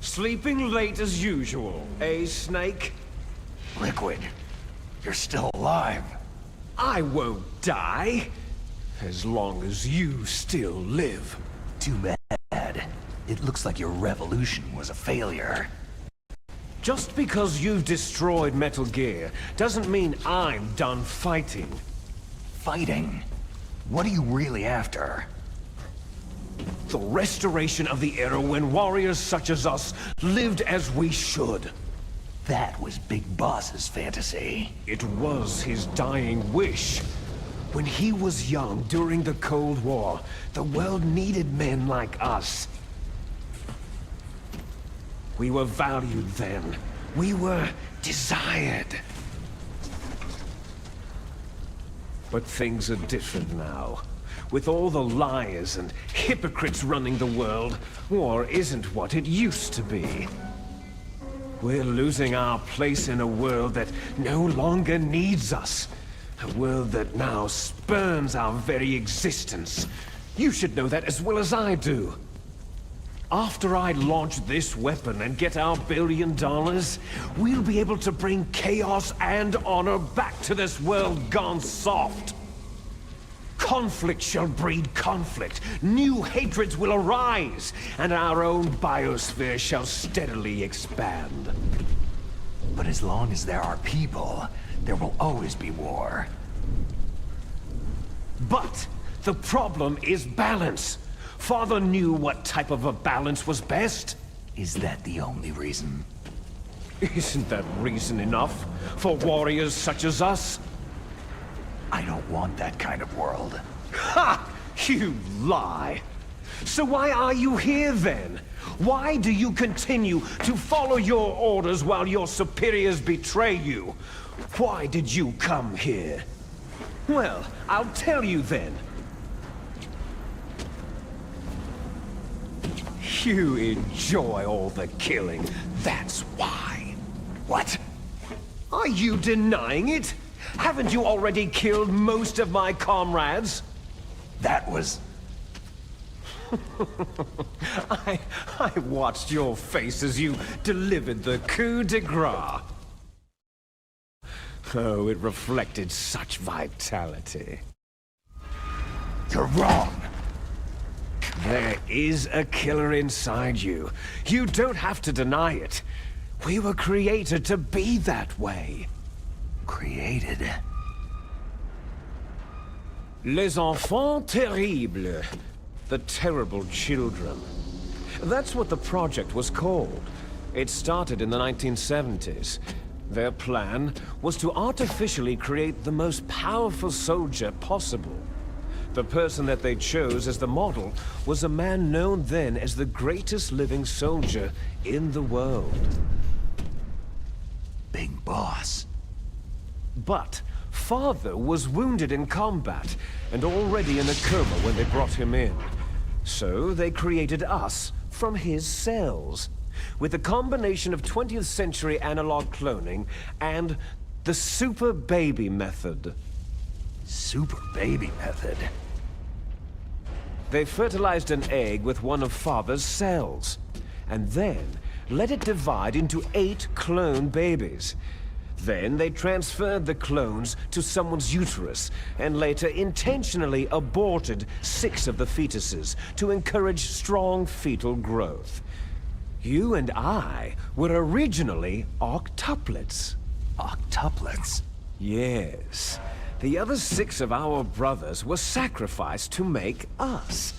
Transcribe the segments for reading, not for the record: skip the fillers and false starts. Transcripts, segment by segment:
Sleeping late as usual, eh, Snake? Liquid, you're still alive. I won't die, as long as you still live. Too bad. It looks like your revolution was a failure. Just because you've destroyed Metal Gear doesn't mean I'm done fighting. Fighting? What are you really after? The restoration of the era when warriors such as us lived as we should. That was Big Boss's fantasy. It was his dying wish. When he was young during the Cold War, the world needed men like us. We were valued then. We were desired. But things are different now. With all the liars and hypocrites running the world, war isn't what it used to be. We're losing our place in a world that no longer needs us. A world that now spurns our very existence. You should know that as well as I do. After I launch this weapon and get our $1 billion, we'll be able to bring chaos and honor back to this world gone soft. Conflict shall breed conflict, new hatreds will arise, and our own biosphere shall steadily expand. But as long as there are people, there will always be war. But the problem is balance. Father knew what type of a balance was best. Is that the only reason? Isn't that reason enough for warriors such as us? I don't want that kind of world. Ha! You lie! So why are you here then? Why do you continue to follow your orders while your superiors betray you? Why did you come here? Well, I'll tell you then. You enjoy all the killing, that's why. What? Are you denying it? Haven't you already killed most of my comrades? That was... I watched your face as you delivered the coup de grace. Oh, it reflected such vitality. You're wrong! There is a killer inside you. You don't have to deny it. We were created to be that way. Created? Les enfants terribles. The terrible children. That's what the project was called. It started in the 1970s. Their plan was to artificially create the most powerful soldier possible. The person that they chose as the model was a man known then as the greatest living soldier in the world. Big Boss. But Father was wounded in combat and already in a coma when they brought him in. So they created us from his cells, with a combination of 20th century analog cloning and the super baby method. Super baby method? They fertilized an egg with one of Father's cells, and then let it divide into 8 clone babies. Then they transferred the clones to someone's uterus, and later intentionally aborted 6 of the fetuses to encourage strong fetal growth. You and I were originally octuplets. Octuplets? Yes. The other 6 of our brothers were sacrificed to make us.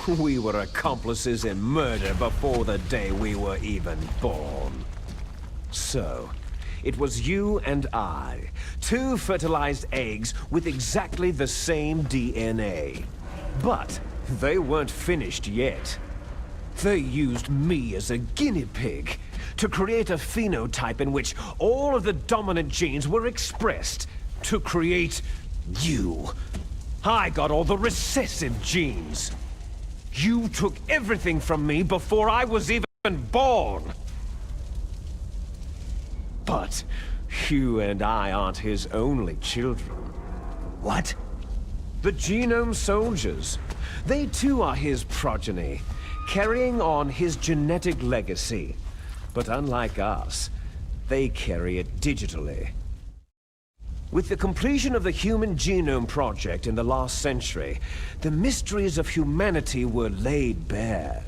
We were accomplices in murder before the day we were even born. So, it was you and I, 2 fertilized eggs with exactly the same DNA. But they weren't finished yet. They used me as a guinea pig to create a phenotype in which all of the dominant genes were expressed to create you. I got all the recessive genes. You took everything from me before I was even born. But you and I aren't his only children. What? The Genome Soldiers. They too are his progeny, carrying on his genetic legacy. But unlike us, they carry it digitally. With the completion of the Human Genome Project in the last century, the mysteries of humanity were laid bare.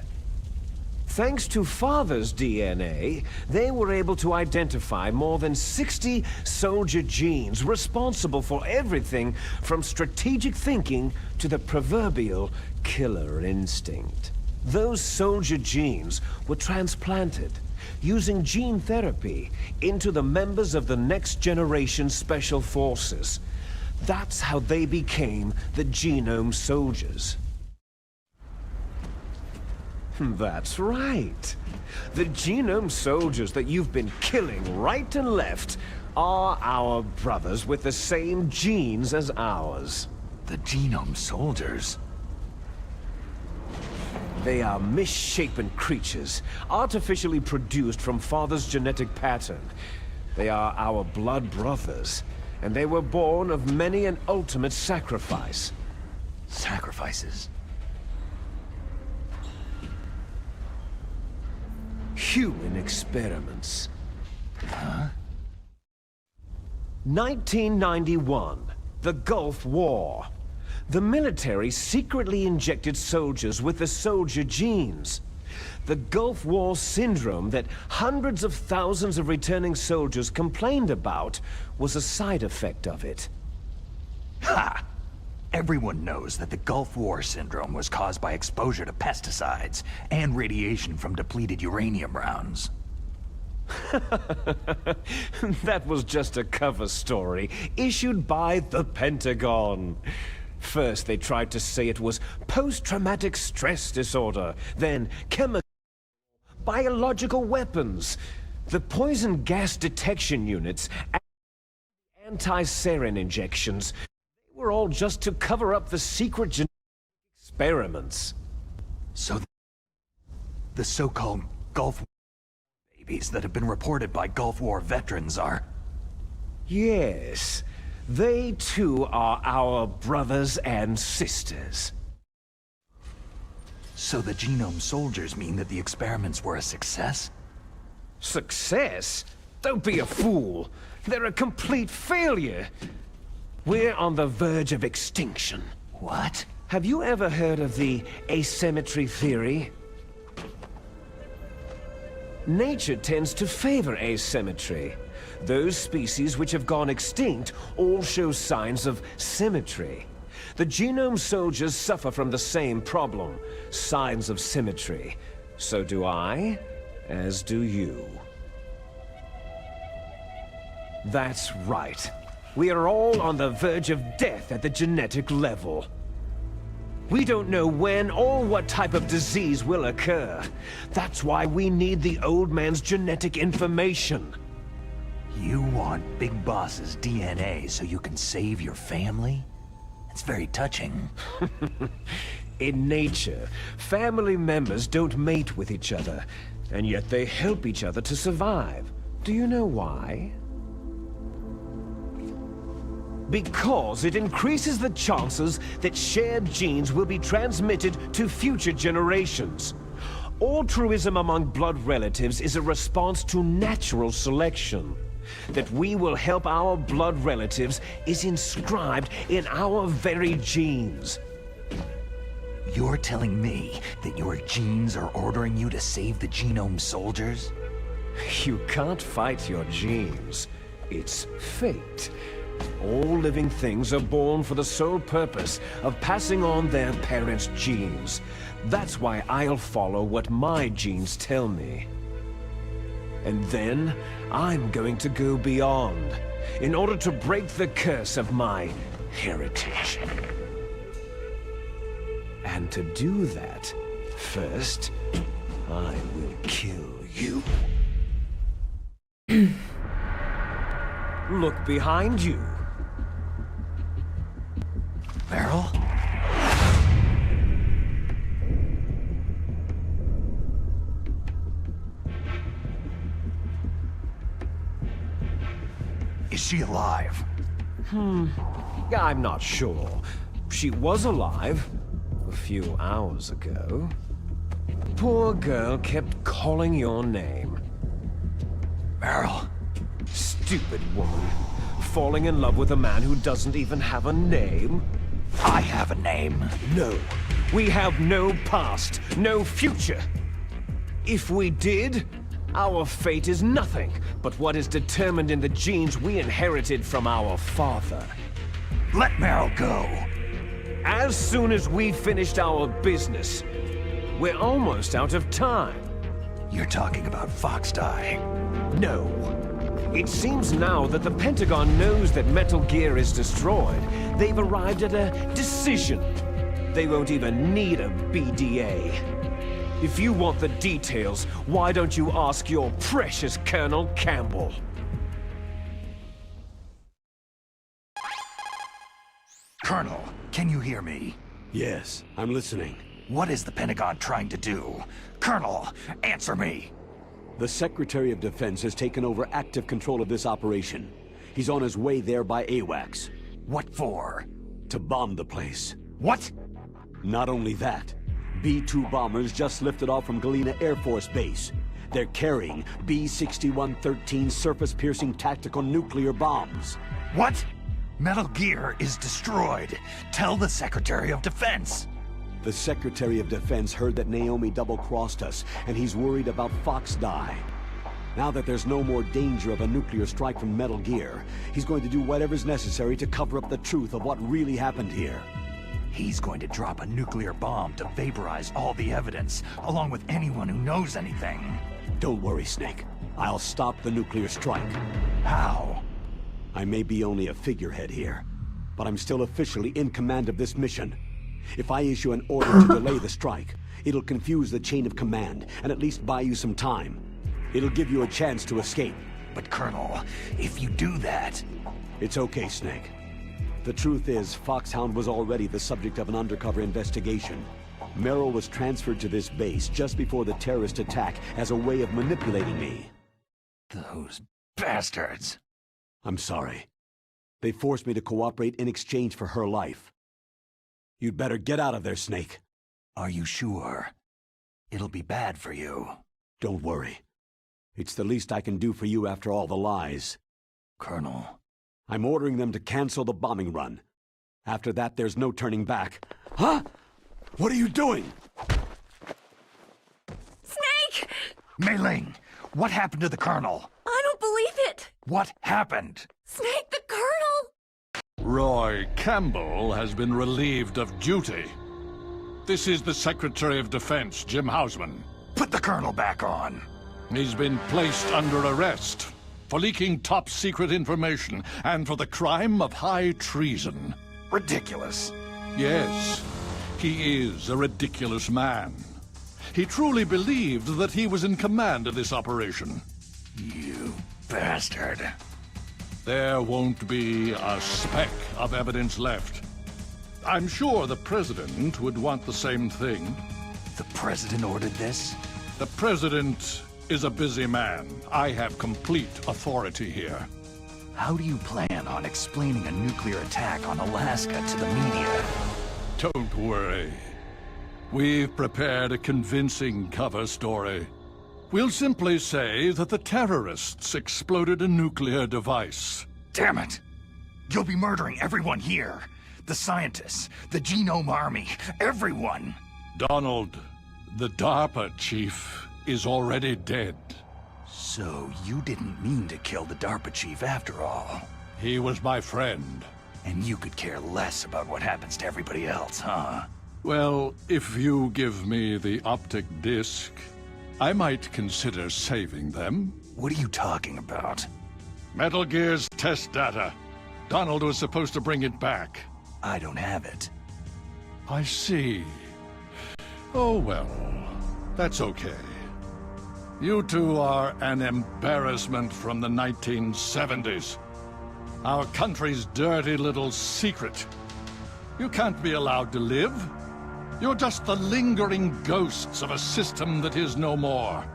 Thanks to Father's DNA, they were able to identify more than 60 soldier genes responsible for everything from strategic thinking to the proverbial killer instinct. Those soldier genes were transplanted, using gene therapy, into the members of the next generation special forces. That's how they became the Genome Soldiers. That's right. The Genome Soldiers that you've been killing right and left are our brothers with the same genes as ours. The Genome Soldiers? They are misshapen creatures, artificially produced from Father's genetic pattern. They are our blood brothers, and they were born of many an ultimate sacrifice. Sacrifices? Human experiments. Huh? 1991, the Gulf War. The military secretly injected soldiers with the soldier genes. The Gulf War syndrome that hundreds of thousands of returning soldiers complained about was a side effect of it. Ha! Everyone knows that the Gulf War syndrome was caused by exposure to pesticides and radiation from depleted uranium rounds. That was just a cover story issued by the Pentagon. First, they tried to say it was post-traumatic stress disorder, then chemical, biological weapons. The poison gas detection units, and anti-sarin injections, they were all just to cover up the secret genetic experiments. So the so-called Gulf War babies that have been reported by Gulf War veterans are... Yes. They too are our brothers and sisters. So the Genome Soldiers mean that the experiments were a success? Success? Don't be a fool. They're a complete failure. We're on the verge of extinction. What? Have you ever heard of the asymmetry theory? Nature tends to favor asymmetry. Those species which have gone extinct all show signs of symmetry. The Genome Soldiers suffer from the same problem, signs of symmetry. So do I, as do you. That's right. We are all on the verge of death at the genetic level. We don't know when or what type of disease will occur. That's why we need the old man's genetic information. You want Big Boss's DNA so you can save your family? It's very touching. In nature, family members don't mate with each other, and yet they help each other to survive. Do you know why? Because it increases the chances that shared genes will be transmitted to future generations. Altruism among blood relatives is a response to natural selection. That we will help our blood relatives is inscribed in our very genes. You're telling me that your genes are ordering you to save the Genome Soldiers? You can't fight your genes. It's fate. All living things are born for the sole purpose of passing on their parents' genes. That's why I'll follow what my genes tell me. And then, I'm going to go beyond, in order to break the curse of my heritage. And to do that, first, I will kill you. Look behind you. Meryl? Is she alive? I'm not sure. She was alive a few hours ago. Poor girl kept calling your name. Meryl. Stupid woman. Falling in love with a man who doesn't even have a name? I have a name. No. We have no past, no future. If we did, our fate is nothing but what is determined in the genes we inherited from our father. Let Meryl go. As soon as we finished our business, we're almost out of time. You're talking about Foxdie. No. It seems now that the Pentagon knows that Metal Gear is destroyed. They've arrived at a decision. They won't even need a BDA. If you want the details, why don't you ask your precious Colonel Campbell? Colonel, can you hear me? Yes, I'm listening. What is the Pentagon trying to do? Colonel, answer me! The Secretary of Defense has taken over active control of this operation. He's on his way there by AWACS. What for? To bomb the place. What? Not only that, B-2 bombers just lifted off from Galena Air Force Base. They're carrying B-6113 surface-piercing tactical nuclear bombs. What? Metal Gear is destroyed. Tell the Secretary of Defense. The Secretary of Defense heard that Naomi double-crossed us, and he's worried about Foxdie. Now that there's no more danger of a nuclear strike from Metal Gear, he's going to do whatever's necessary to cover up the truth of what really happened here. He's going to drop a nuclear bomb to vaporize all the evidence, along with anyone who knows anything. Don't worry, Snake. I'll stop the nuclear strike. How? I may be only a figurehead here, but I'm still officially in command of this mission. If I issue an order to delay the strike, it'll confuse the chain of command and at least buy you some time. It'll give you a chance to escape. But Colonel, if you do that... It's okay, Snake. The truth is, Foxhound was already the subject of an undercover investigation. Merrill was transferred to this base just before the terrorist attack as a way of manipulating me. Those bastards. I'm sorry. They forced me to cooperate in exchange for her life. You'd better get out of there, Snake. Are you sure? It'll be bad for you. Don't worry. It's the least I can do for you after all the lies. Colonel. I'm ordering them to cancel the bombing run. After that, there's no turning back. Huh? What are you doing? Snake! Mei Ling, what happened to the Colonel? I don't believe it! What happened? Snake, the Colonel! Roy Campbell has been relieved of duty. This is the Secretary of Defense, Jim Hausman. Put the Colonel back on. He's been placed under arrest for leaking top-secret information and for the crime of high treason. Ridiculous. Yes, he is a ridiculous man. He truly believed that he was in command of this operation. You bastard. There won't be a speck of evidence left. I'm sure the President would want the same thing. The President ordered this? The President is a busy man. I have complete authority here. How do you plan on explaining a nuclear attack on Alaska to the media? Don't worry. We've prepared a convincing cover story. We'll simply say that the terrorists exploded a nuclear device. Damn it! You'll be murdering everyone here. The scientists, the Genome Army, everyone! Donald, the DARPA chief, is already dead. So you didn't mean to kill the DARPA chief after all. He was my friend. And you could care less about what happens to everybody else, huh? Well, if you give me the optic disc, I might consider saving them. What are you talking about? Metal Gear's test data. Donald was supposed to bring it back. I don't have it. I see. Oh well, that's okay. You two are an embarrassment from the 1970s. Our country's dirty little secret. You can't be allowed to live. You're just the lingering ghosts of a system that is no more.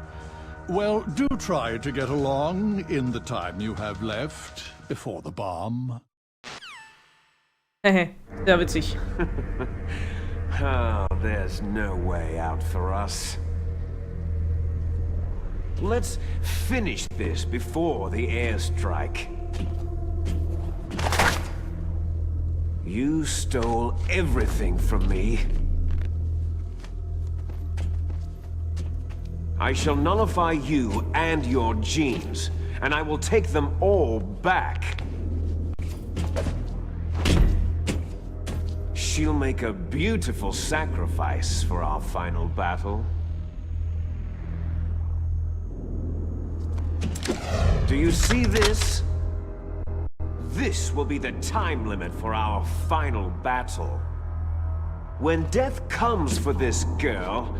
Well, do try to get along in the time you have left before the bomb. Sehr witzig. Oh, there's no way out for us. Let's finish this before the airstrike. You stole everything from me. I shall nullify you and your genes, and I will take them all back. She'll make a beautiful sacrifice for our final battle. Do you see this? This will be the time limit for our final battle. When death comes for this girl,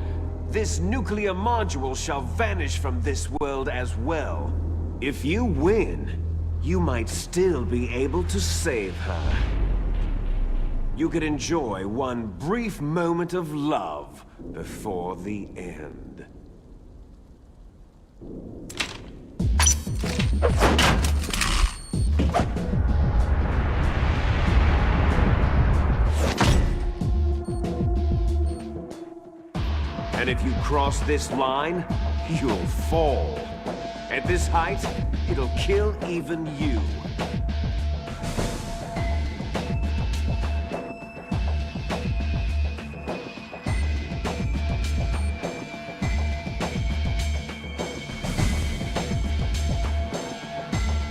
this nuclear module shall vanish from this world as well. If you win, you might still be able to save her. You could enjoy one brief moment of love before the end. And if you cross this line, you'll fall. At this height, it'll kill even you.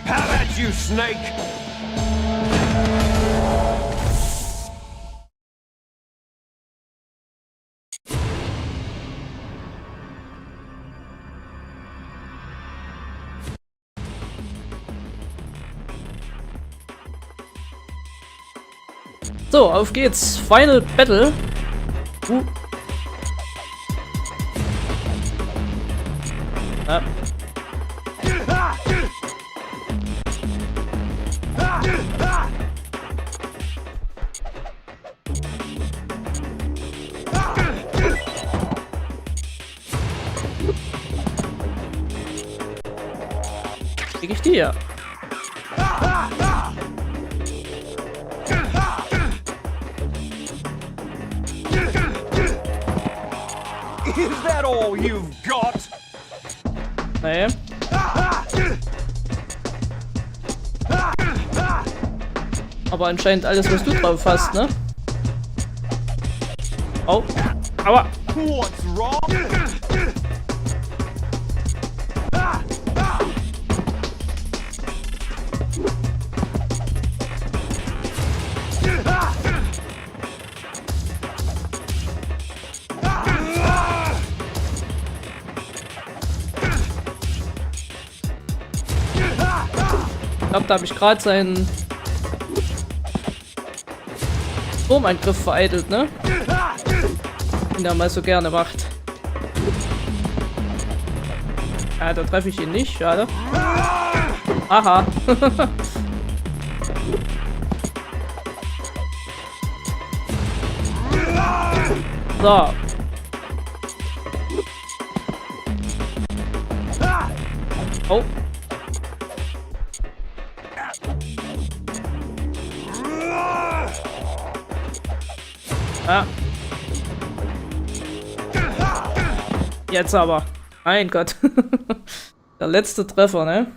Have at you, Snake! So, auf geht's. Final Battle. Ja. Krieg ich die ja. Is that all you've got? Nee. Aber anscheinend alles, was du drauf hast, ne? Oh. Aua. What's wrong? Ich glaube, da habe ich gerade seinen Sturmangriff vereitelt, ne? Den er mal so gerne macht. Ja, da treffe ich ihn nicht, schade. Aha. So. Oh. Ah. Jetzt aber. Mein Gott. Der letzte Treffer, ne?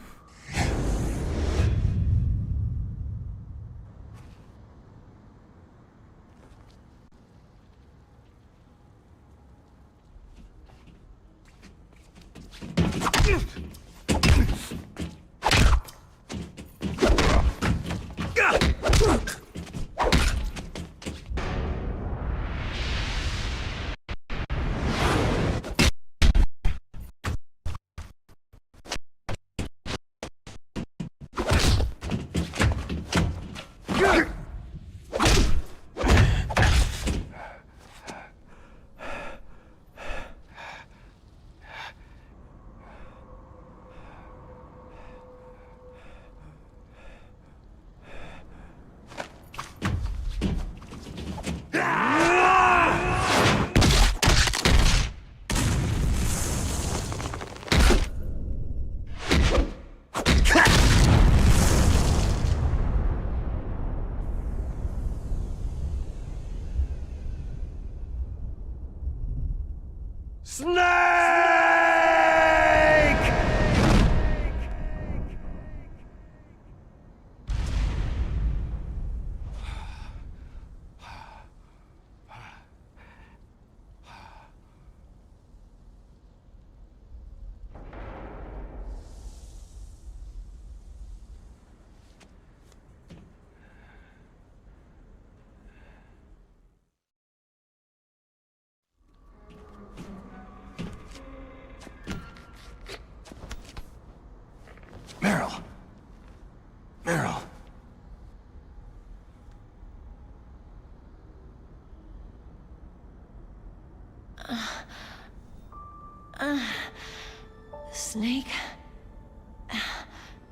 Snake?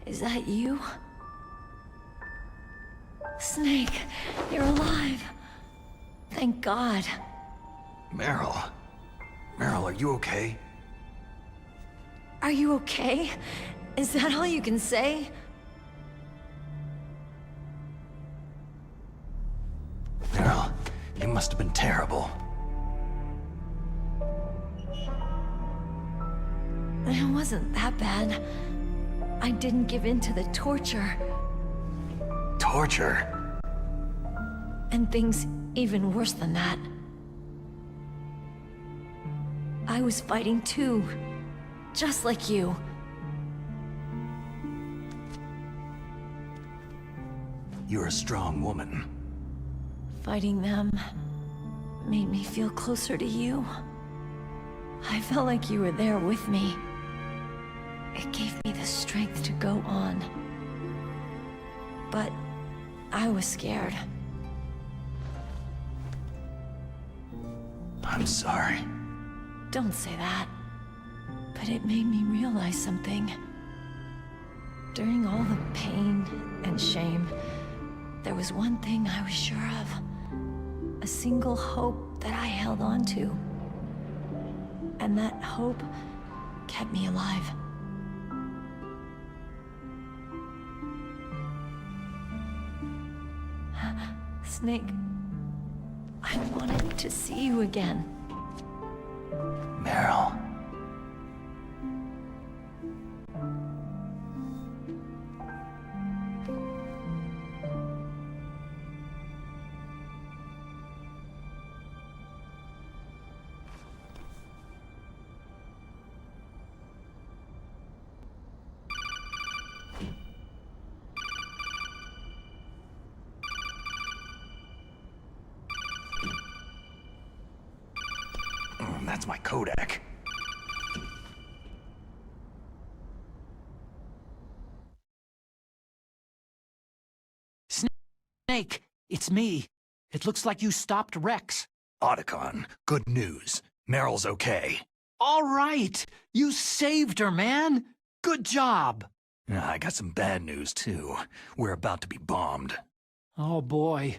Is that you? Snake, you're alive. Thank God. Meryl. Meryl, are you okay? Are you okay? Is that all you can say? Meryl, it must have been terrible. It wasn't that bad. I didn't give in to the torture. Torture? And things even worse than that. I was fighting too. Just like you. You're a strong woman. Fighting them made me feel closer to you. I felt like you were there with me. It gave me the strength to go on. But I was scared. I'm sorry. Don't say that. But it made me realize something. During all the pain and shame, there was one thing I was sure of. A single hope that I held on to. And that hope kept me alive. Snake, I wanted to see you again. Meryl. That's my Kodak. Snake, it's me. It looks like you stopped Rex. Otacon, good news. Meryl's okay. All right, you saved her, man. Good job. I got some bad news, too. We're about to be bombed. Oh, boy.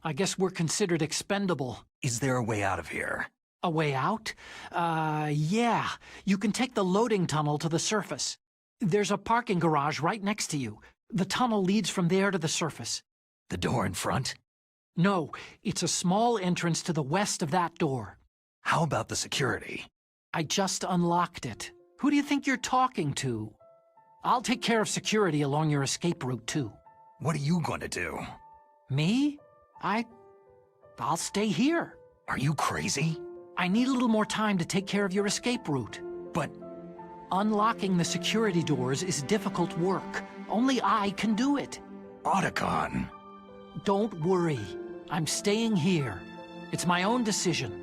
I guess we're considered expendable. Is there a way out of here? A way out? Yeah. You can take the loading tunnel to the surface. There's a parking garage right next to you. The tunnel leads from there to the surface. The door in front? No, it's a small entrance to the west of that door. How about the security? I just unlocked it. Who do you think you're talking to? I'll take care of security along your escape route, too. What are you going to do? Me? I'll stay here. Are you crazy? I need a little more time to take care of your escape route. But unlocking the security doors is difficult work. Only I can do it. Otacon. Don't worry. I'm staying here. It's my own decision.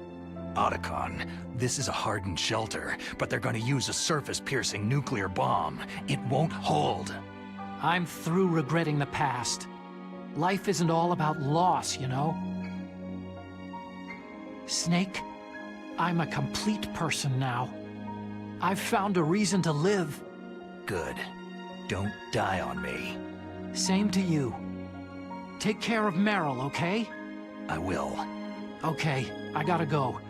Otacon, this is a hardened shelter, but they're going to use a surface-piercing nuclear bomb. It won't hold. I'm through regretting the past. Life isn't all about loss, you know? Snake, I'm a complete person now. I've found a reason to live. Good. Don't die on me. Same to you. Take care of Meryl, okay? I will. Okay, I gotta go.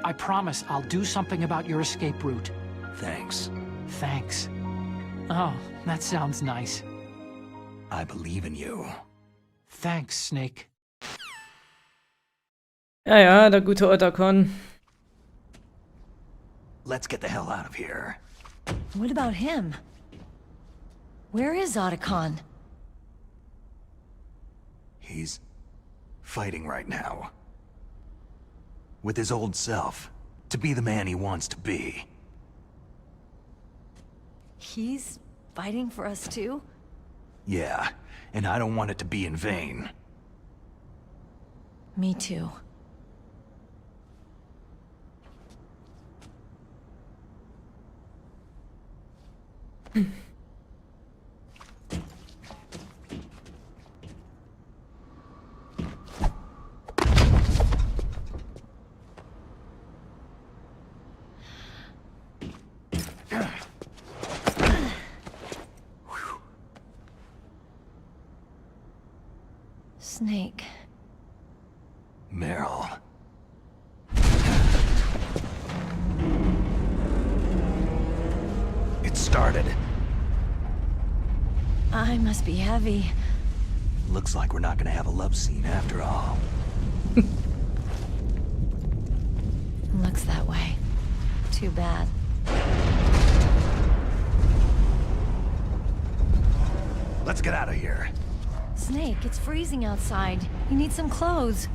I promise I'll do something about your escape route. Thanks. Thanks. Oh, that sounds nice. I believe in you. Thanks, Snake. Ja, der gute Otacon. Let's get the hell out of here. What about him? Where is Otacon? He's fighting right now. With his old self. To be the man he wants to be. He's fighting for us too? Yeah, and I don't want it to be in vain. Me too. Snake. Meryl. It started. I must be heavy. Looks like we're not gonna have a love scene after all. Looks that way. Too bad. Let's get out of here. Snake, it's freezing outside. You need some clothes.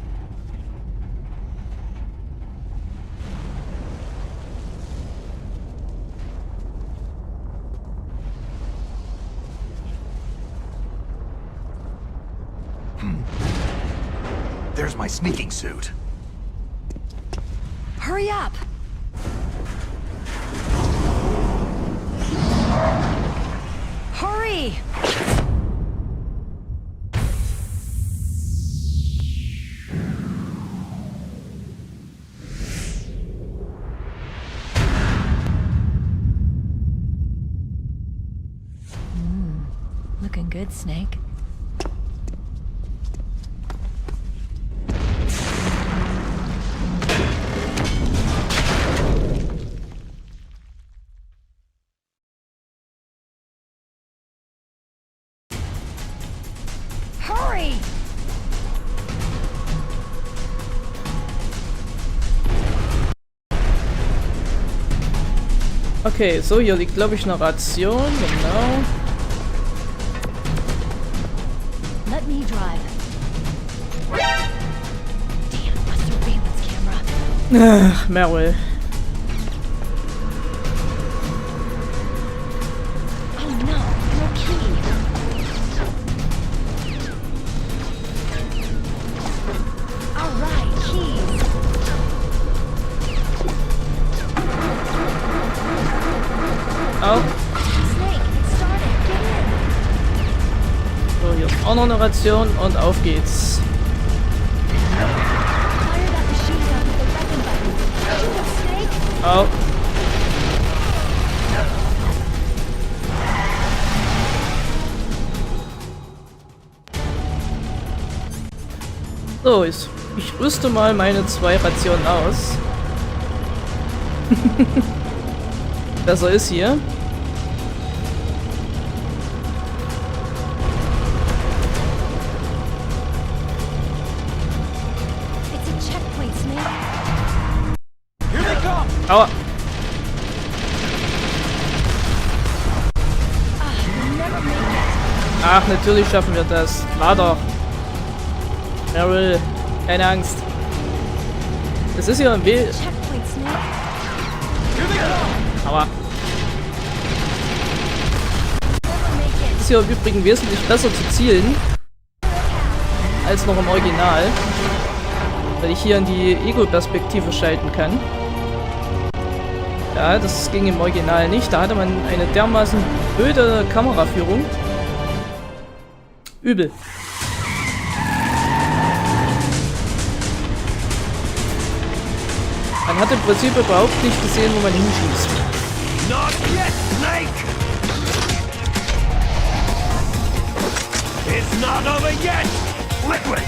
There's my sneaking suit. Hurry up! Hurry! Looking good, Snake. Hurry! Okay, so hier liegt, glaube ich, eine Ration. Genau. Let me drive. Damn, must have been this camera. Ach, Meryl. Oh no, no key. All right, keys. Au. Snake, it started. Get in. So, hier ist auch noch eine Ration und auf geht's. Fire that machine gun with the weapon button. Shoot it, Snake. Au. So, ich rüste mal meine 2 Rationen aus. Besser ist hier. It's a checkpoint, Snake. Here they come! Aua. We'll never make it. Ach, natürlich schaffen wir das. War doch. Meryl, keine Angst. Es ist hier ein Weg. Checkpoint, Snake. Here they come! Aber Never make it. ist hier im Übrigen wesentlich besser zu zielen als noch im Original, weil ich hier in die Ego-Perspektive schalten kann. Ja, das ging im Original nicht. Da hatte man eine dermaßen blöde Kameraführung. Übel. Man hat im Prinzip überhaupt nicht gesehen, wo man hinschießt. Not yet, Snake! It's not over yet! Liquid!